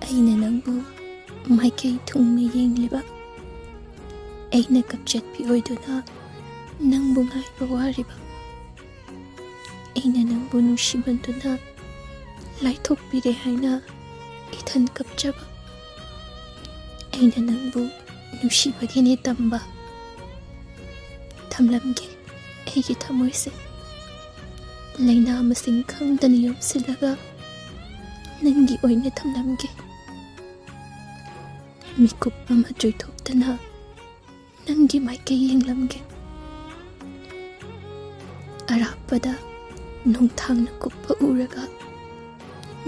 ꯑꯩꯅ ꯅꯪꯕꯨ ꯃꯥꯏꯀꯩ ꯊꯨꯡꯅ ꯌꯦꯡꯂꯤꯕ, ꯑꯩꯅ ꯀꯞꯆꯠꯄꯤ ꯑꯣꯏꯗꯨꯅ ꯅꯪꯕꯨ ꯉꯥꯏꯕ ꯋꯥꯔꯤꯕ, ꯑꯩꯅ ꯅꯪꯕꯨ ꯅꯨꯡꯁꯤꯃꯟꯗꯨꯅ ꯂꯥꯏꯊꯣꯛꯄꯤꯔꯦ ꯍꯥꯏꯅ ꯏꯊꯟ ꯀꯞꯆꯕ, ꯑꯩꯅ ꯅꯪꯕꯨ ꯅꯨꯡꯁꯤꯕꯒꯤꯅꯦ ꯇꯝꯕ, ꯊꯝꯂꯝꯒꯦ ꯑꯩꯒꯤ ꯊꯃꯣꯏꯁꯦ ꯂꯩꯅꯥ ꯃꯁꯤꯡ ꯈꯪꯗꯅ ꯌꯣꯝꯁꯤꯜꯂꯒ ꯅꯪꯒꯤ ꯑꯣꯏꯅ ꯊꯝꯂꯝꯒꯦ, ꯃꯤꯀꯨꯞ ꯑꯃ ꯆꯣꯏꯊꯣꯛꯇꯅ ꯅꯪꯒꯤ ꯃꯥꯏꯀꯩ ꯌꯦꯡꯂꯝꯒꯦ, ꯑꯔꯥꯞꯄꯗ ꯅꯣꯡꯊꯥꯡꯅ ꯀꯨꯞꯄ ꯎꯔꯒ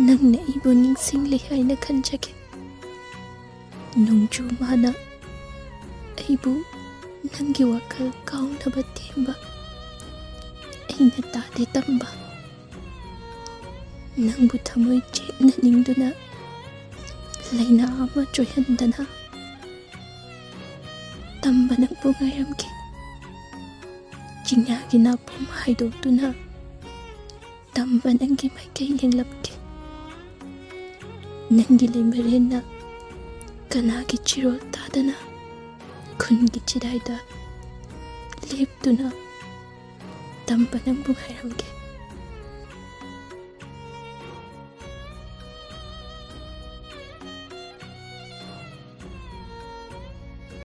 ꯅꯪꯅ ꯑꯩꯕꯨ ꯅꯤꯡꯁꯤꯡꯂꯦ ꯍꯥꯏꯅ ꯈꯟꯖꯒꯦ, ꯅꯣꯡꯖꯨ ꯃꯥꯅ ꯑꯩꯕꯨ ꯅꯪꯒꯤ ꯋꯥꯈꯜ ꯀꯥꯎꯅꯕ ꯊꯦꯝꯕ, ꯑꯩꯅ ꯇꯥꯗꯦ ꯇꯝꯕ, ꯅꯪꯕꯨ ꯊꯃꯣꯏ ꯆꯦꯠꯅ ꯅꯤꯡꯗꯨꯅ ꯂꯩꯅꯥ ꯑꯃ ꯆꯣꯏꯍꯟꯗꯅ ꯇꯝꯕ ꯅꯪꯕꯨ ꯉꯥꯏꯔꯝꯒꯦ, ꯆꯤꯡꯌꯥꯒꯤ ꯅꯥꯄꯣꯝ ꯍꯥꯏꯗꯣꯛꯇꯨꯅ ꯇꯝꯕ ꯅꯪꯒꯤ ꯃꯥꯏꯀꯩ ꯌꯦꯡꯂꯝꯒꯦ, ꯅꯪꯒꯤ ꯂꯩꯃꯔꯦꯟꯅ ꯀꯅꯥꯒꯤ ꯆꯤꯔꯣꯜ ꯇꯥꯗꯅ ꯈꯨꯟꯒꯤ ꯆꯤꯗꯥꯏꯗ ꯂꯦꯞꯇꯨꯅ ꯇꯝꯕ ꯅꯪꯕꯨ ꯉꯥꯏꯔꯝꯒꯦ꯫